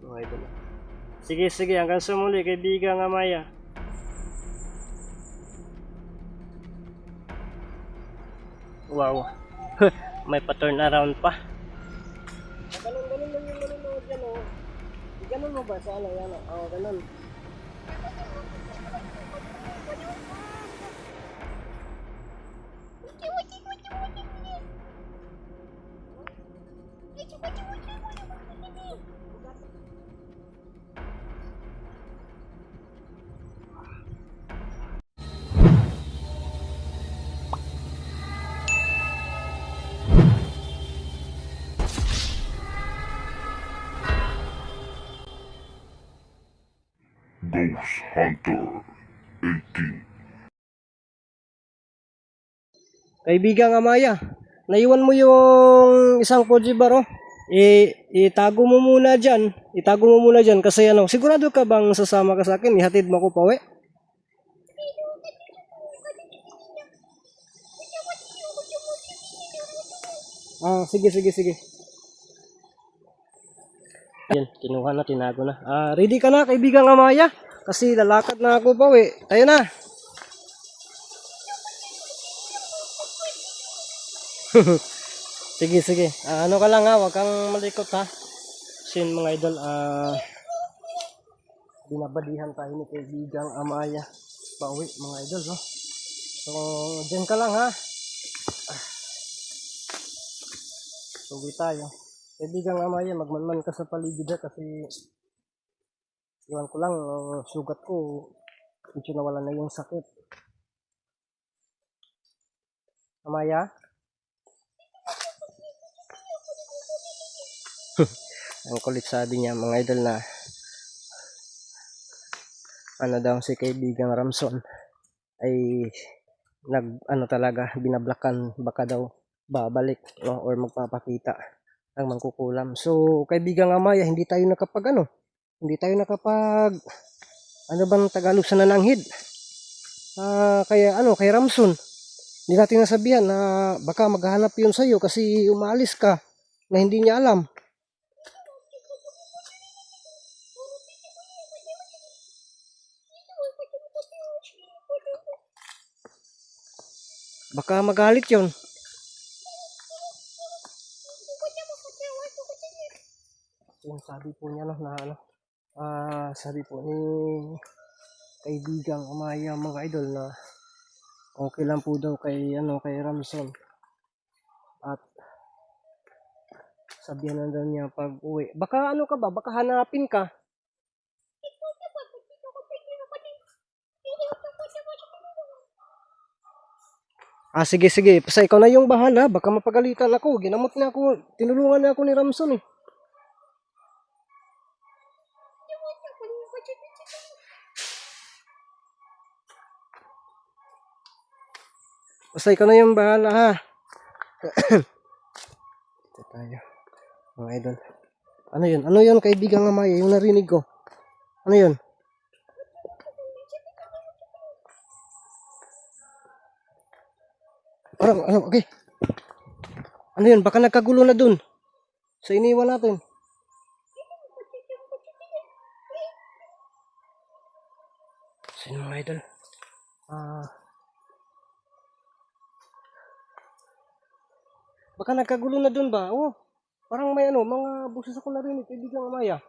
Mga idol. Sige, sige. Hanggang sa muli, kaibigang Amaya. Wow. May pa-turn around pa. Ganun lang yung manunood yan, oh. Ganun mo ba sa ano yan? Oo, ganun. Ghost Hunter 18. Kaibigang Amaya, naiwan mo yung isang Fuji bar, oh. Itago mo muna dyan. Itago mo muna dyan kasi ano, sigurado ka bang sasama ka sa akin? Ihatid mo ako pa uwi? Ah, sige, sige, sige. Yan, kinuha na, tinago na. Ready ka na, kaibigang Amaya? Kasi lalakad na ako pa uwi. Tayo na. Sige, sige. Ano ka lang ha, wag kang malikot ha. Sin mga idol, binabadihan tayo ni kaibigang Amaya pauwi mga idol, no? So, dyan ka lang ha. Uwi tayo. Kaibigang Amaya, magmanman ka sa paligid ha, kasi iwan ko lang, sugat ko, medyo nawala na yung sakit. Amaya? Ang kulit sabi niya mga idol na ano daw si kaibigang Ramson ay ano talaga binablakan, baka daw babalik, no, or magpapakita ng mangkukulam. So kaibigang Amaya, hindi tayo nakapag ano bang Tagalog sa nananghid, kaya ano kay Ramson hindi natin nasabihan na baka maghahanap yun sa'yo kasi umalis ka na hindi niya alam. Baka magalit yun. Yung sabi po niya, no, na ano, sabi po ni kaibigang Amaya mga idol na okay lang po daw kay Ramson, at sabihan na daw niya pag uwi. Baka ano ka ba? Baka hanapin ka. Sige, sige. Basta ikaw na yung bahala. Baka mapagalitan ako. Ginamot na ako. Tinulungan na ako ni Ramson eh. Basta ikaw na yung bahala ha. Ito tayo. Mga idol. Ano yun? Ano yun kaibigang Amaya? Yung narinig ko. Ano yun? Parang, ano, okay. Ano yun? Baka nagkagulo na dun. So, iniwan natin. Sino mga idol? Baka nagkagulo na dun ba? Oh, parang may ano, mga buses ako narinig. Kaibigang Amaya.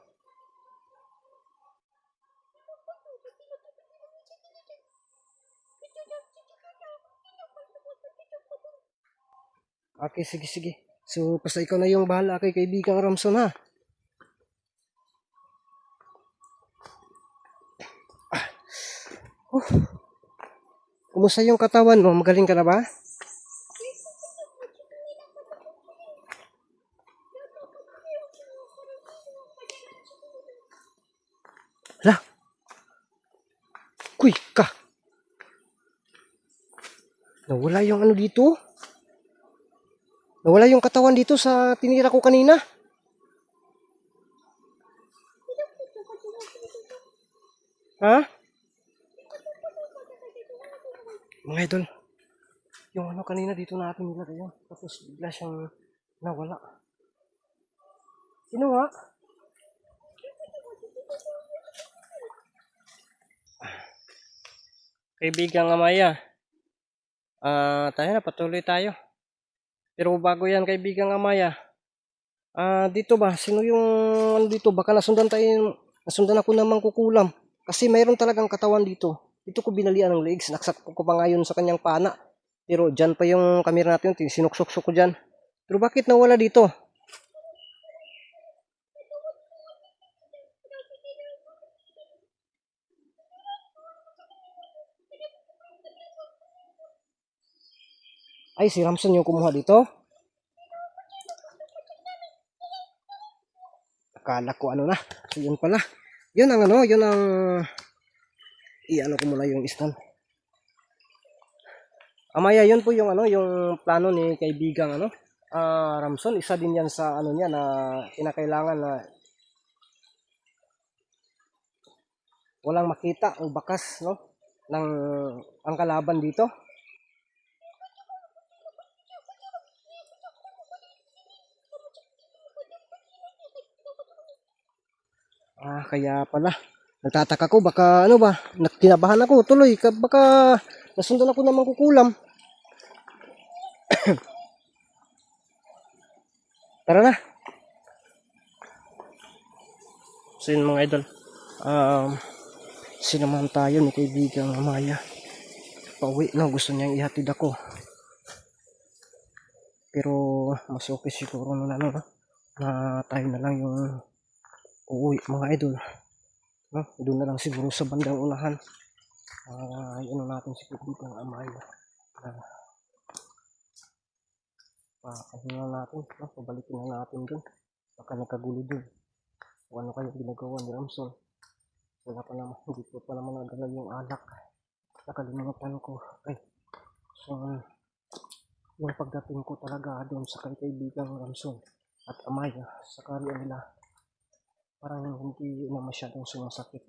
Okay, sige, sige. So, basta ikaw na yung bahala kay kaibigang Ramson ha. Kumusta yung katawan mo? Magaling ka na ba? Hala. Kuy ka. Nawala yung ano dito? Nawala yung katawan dito sa tinira ko kanina. Ha? Mga idol, yung ano kanina dito natin nilagay yun. Tapos bigla siyang nawala. Sino nga? Kaibigang Amaya, tayo na, patuloy tayo. Pero bago yan, kaibigang Amaya, dito ba, sino yung ano dito? Baka nasundan ako ng mangkukulam. Kasi mayroon talagang katawan dito. Dito ko binalian ng legs, naksak ko pa ngayon sa kanyang pana. Pero dyan pa yung camera natin, sinuksok ko dyan. Pero bakit nawala dito? Ay, si Ramson yung kumuha dito? Akala ko ano na. So, yun pala. Yun ang ano, yun ang i-ano ko muna yung stand. Amaya, yun po yung ano, yung plano ni kaibigang ano, Ramson. Isa din yan sa ano niya na kinakailangan na walang makita o bakas, no, ng ang kalaban dito. Kaya pala. Nagtataka ko, baka ano ba, kinabahan ako tuloy, baka nasundan ako ng mangkukulam. Tara na. So yun mga idol, sinamahan tayo ni kaibigang Amaya. Pauwi na, gusto niyang ihatid ako. Pero mas okay siguro na ano, no? Na tayo na lang yung uuwi mga idol. No? Doon na lang siguro sa bandang unahan. Ano natin si kaibigang Amaya. Pahinga natin, no? Pabalikin na natin dun. Baka nakagulo dun. O ano kaya ginagawa ni Ramson. Wala pa naman, hindi ko pa naman nadala yung alak. Nakalimutan ko. So, yung pagdating ko talaga doon sa kaibigang Ramson at Amaya sa karya nila, parang hindi na masyadong sumasakit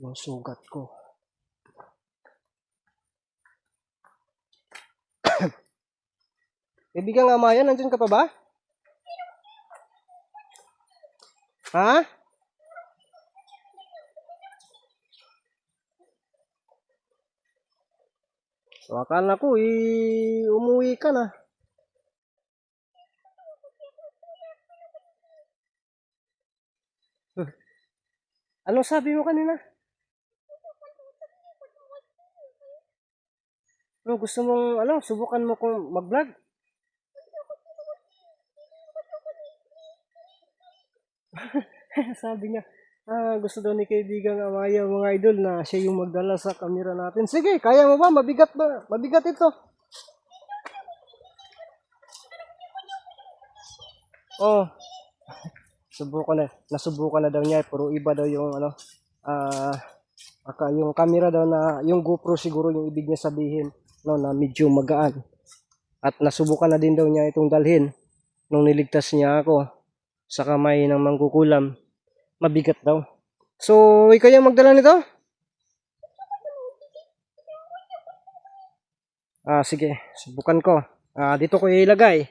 yung sugat ko. Kaibigang Amaya, nandyan ka pa ba? Ha? So, akala ko, umuwi ka na. Anong sabi mo kanina? Gusto mong, subukan mo kung mag-vlog? Sabi niya, gusto daw ni kaibigang Amaya mga idol na siya yung magdala sa camera natin. Sige, kaya mo ba? Mabigat ba? Mabigat ito. Oh, nasubukan na daw niya, pero iba daw yung yung camera daw na, yung GoPro siguro yung ibig niya sabihin, no, na medyo magaan. At nasubukan na din daw niya itong dalhin nung niligtas niya ako sa kamay ng mangkukulam. Mabigat daw. So, ikaw yung magdala nito? Sige, subukan ko. Dito ko ilagay.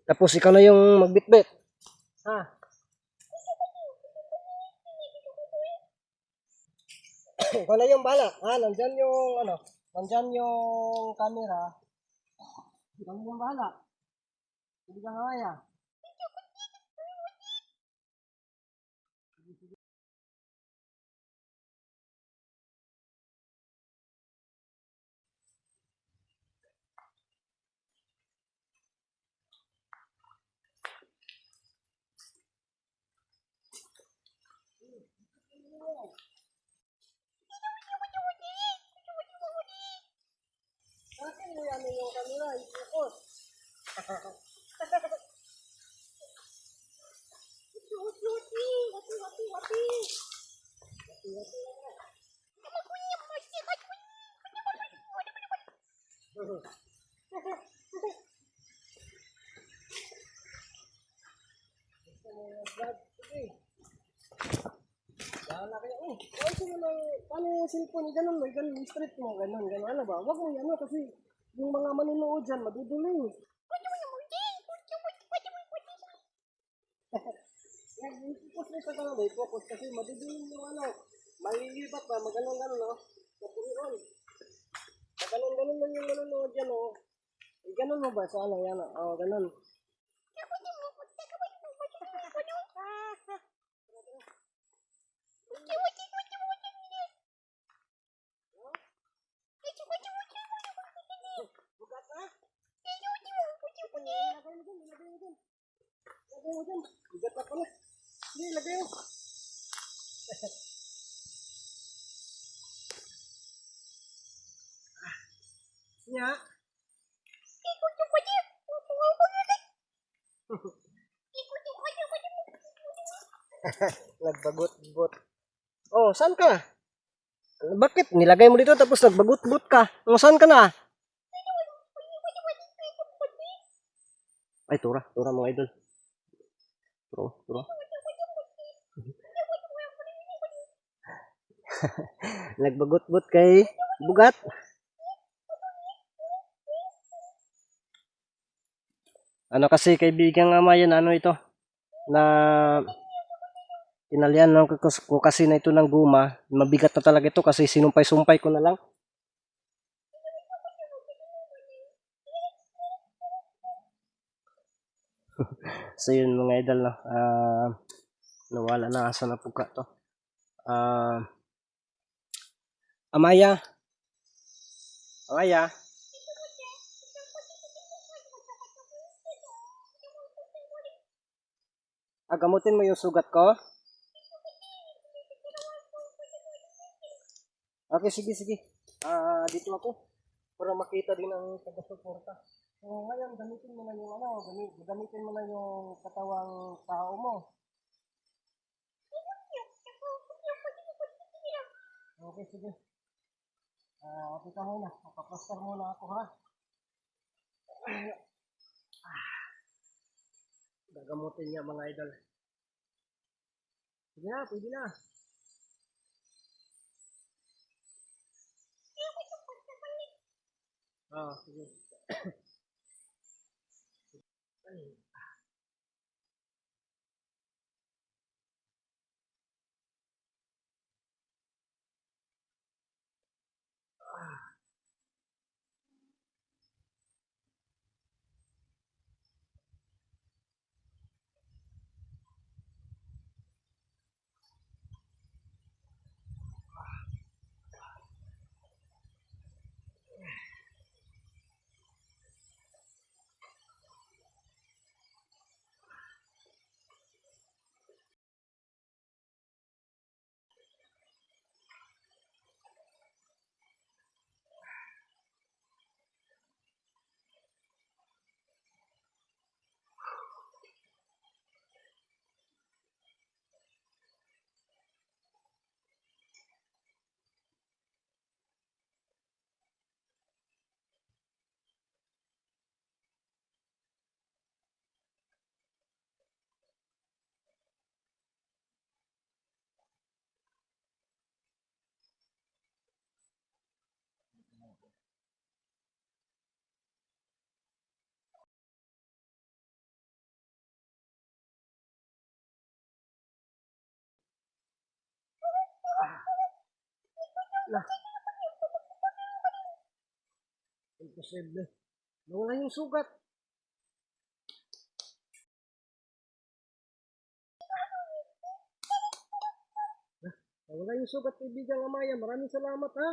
Tapos ikaw na yung magbitbit. Ikaw na yung bala. Nandyan yung nandyan yung camera. Ikaw na yung bala. Hindi ka kaya. Akin mo yan yung camera, i-focus. Paano yung cellphone? Ganun, may ganun, straight mo, ganun, ano ba? Huwag mo yan, kasi yung mga manunood dyan, maduduling. Yan, focus na sa kanila, focus kasi maduduling yung malilibat ba, maganon, no? Napuhiron. Ganun lang yung nanonood yan, oh. Eh, ganun mo ba sa ano yan? Oh, ganun. Bugat na? Ilagay mo dyan, ilagay mo dyan. Ilagay mo dyan. Bugat na pala. Hindi, ilagay mo. Nya. Nagbagot-but. Oh, saan ka? Bakit? Nilagay mo dito tapos nagbagot-but ka. Oh, saan ka na? Ay, tura mga idol. Tura. Nagbagot-but kay bugat. Ano kasi kaibigan nga mayan, ano ito? Na tinalian lang ko kasi na ito ng guma. Mabigat na talaga ito kasi sinumpay-sumpay ko na lang. So yun mga idol, no? Nawala na asa na puka to. Amaya. Amaya. Gamutin mo yung sugat ko. Okay, sige. Dito ako para makita din ang taga-suporta. So ngayon, gamitin mo na yung gamitin mo na yung katawang tao mo. Okay, sige. Kita muna. Papaplaster muna ako, ha. Gagamutin niya mga idol. Sige na, pwede na. Sige. Na, imposible. Nawala yung sugat. Nawala yung sugat, kaibigan Amaya. Maraming salamat, ha.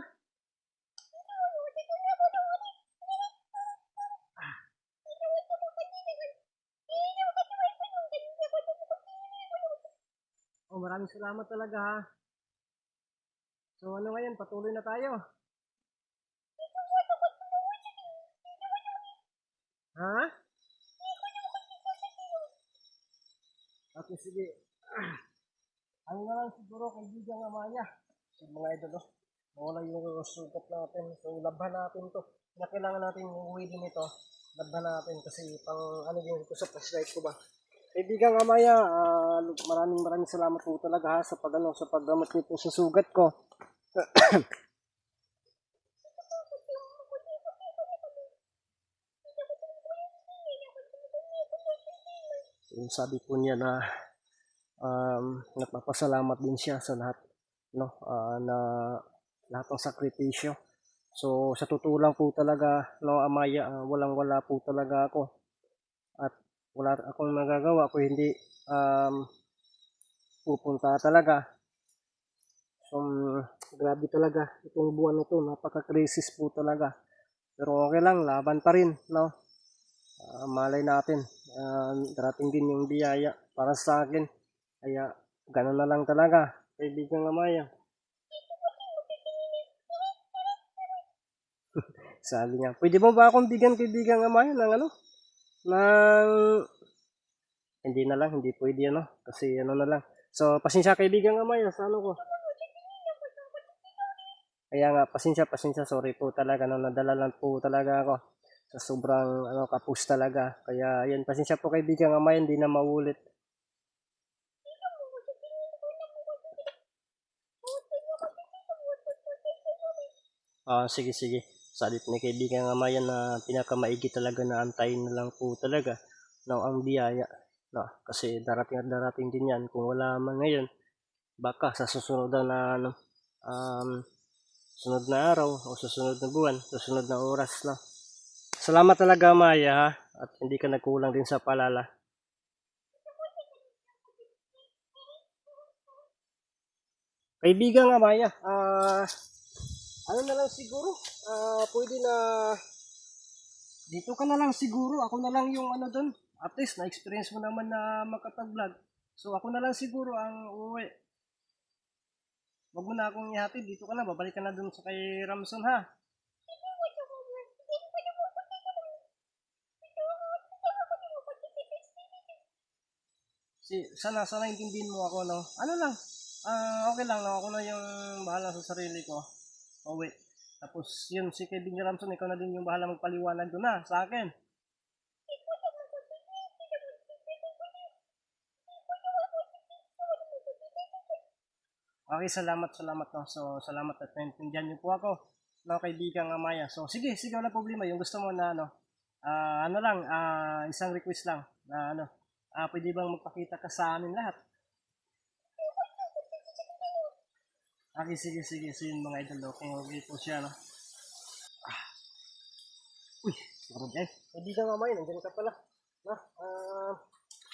Oh, maraming salamat talaga, ha. So ano ngayon, patuloy na tayo. Ha? Okay, sige. Ano na lang siguro kaibigan Amaya. So mga idol, oh. Nawala yung sugat natin. So labhan natin to. Na kailangan natin uuwi din ito. Labhan natin kasi pang ano din ko sa flashlight ko ba. Kaibigan Amaya, maraming salamat po talaga, ha, sa sa paggamot nito sa sugat ko. Yung sabi po niya na nagpapasalamat din siya sa lahat, no, na lahat ng sakripisyo. So sa totoo lang po talaga, no, Amaya, walang-wala po talaga ako at wala akong magagawa kung hindi pupunta talaga. So grabe talaga itong buwan na to, napaka-crisis po talaga. Pero okay lang, laban pa rin, no? Malay natin, darating din yung biyaya para sa akin. Kaya ganun na lang talaga, kaibigang Amaya. Sabi niya, pwede mo ba akong bigyan kaibigang Amaya ng ano? Ng hindi na lang, hindi pwede ano. Kasi ano na lang. So, pasensya kaibigang Amaya sa ano ko. Kaya nga, pasensya, sorry po talaga, no, nadala lang po talaga ako sa sobrang ano, kapus talaga. Kaya, yan, pasensya po kaibigang Amaya, hindi na maulit. Sige. Sabi ni kaibigan Amaya na pinakamaigi talaga na antayin na lang po talaga ng ang biyaya. No, kasi darating at darating din yan. Kung wala man ngayon, baka sa susunod na ano, sunod na araw o susunod na buwan, susunod na oras na. Salamat talaga Maya ha, at hindi ka nagkulang din sa palala. Kaibigan nga Maya, ano na lang siguro, pwede na dito ka na lang siguro, ako na lang yung ano doon. At least na-experience mo naman na makapag-vlog. So ako na lang siguro ang uuwi. Wag mo na akong ihatid, dito ka na, babalik ka na doon sa kay Ramson ha. Sana intindihin mo ako, no? Ano lang, okay lang, no? Ako na yung bahala sa sarili ko. Uwi. Tapos, yun, si Kevin Ramson, ikaw na din yung bahala magpaliwanag doon na, sa akin. Okay, salamat, no? So, salamat at naintindihan niyo po ako, no, kaibigang Amaya. So, sige, wala problema. Yung gusto mo na, ano, ano lang, isang request lang, na, ano, pwede bang magpakita ka sa amin lahat? Okay, sige. So, yun mga idol, okay po siya, no? Uy, meron dyan. Kaibigang Amaya, nandiyan ka pala. No?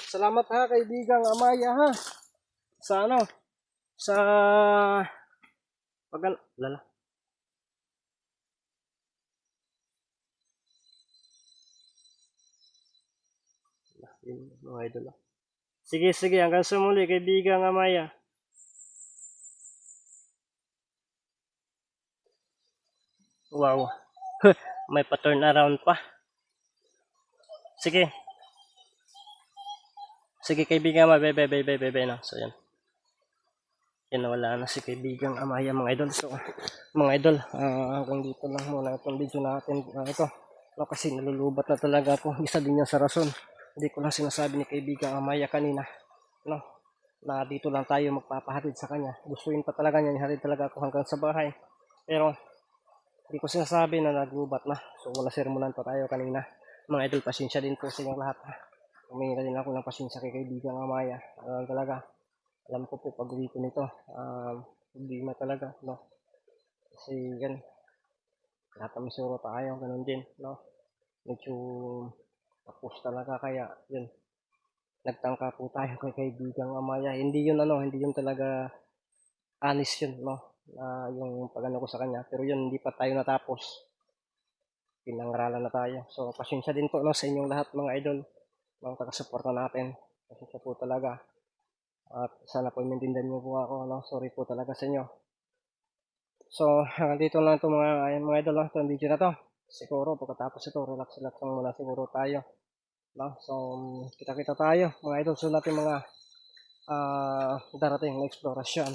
Salamat ha, kaibigang Amaya ha. Sa ano, sa pag lala. Yun, mga idol. Sige, hanggang sa muli, kaibigang Amaya. Wow, may pa-turn around pa. Sige, kaibigang Amaya, bebe, no. So, yan. Yan, wala na si kaibigang Amaya, mga idol. So, mga idol, hanggang dito lang muna itong video natin. Ito, no, kasi nalulubat na talaga ako. Isa din yan sa rason. Hindi ko lang sinasabi ni kaibigang Amaya kanina, no, na dito lang tayo magpapahatid sa kanya. Gustuin pa talaga niya, ihatid talaga ako hanggang sa bahay. Pero, hindi ko sinasabi na naglubat na. So, wala sermonan pa tayo kanina. Mga idol, pasensya din po sa inyong lahat. Humingi na din ako ng pasensya kay kaibigang Amaya. Talaga, alam ko po pag uwi ko nito, hindi na talaga, no? Kasi yan, natamisuro tayo, ganun din, no? Medyo tapos talaga, kaya yun, nagtangka po tayo kay kaibigang Amaya. Hindi yun talaga honest yun, no? Yung pagano ko sa kanya. Pero yun, hindi pa tayo natapos. Pinangaralan na tayo. So, pasensya din po, no, sa inyong lahat, mga idol, mga taga-suporta natin. Pasensya po talaga. At sana po maintindihan niyo po ako, no? Sorry po talaga sa inyo. So, hanggang dito lang ito mga idol, no? Itong video na to. Siguro, pagkatapos ito, relax lang muna siguro tayo. No? So, kita-kita tayo, mga idol, sa natin mga darating na eksplorasyon.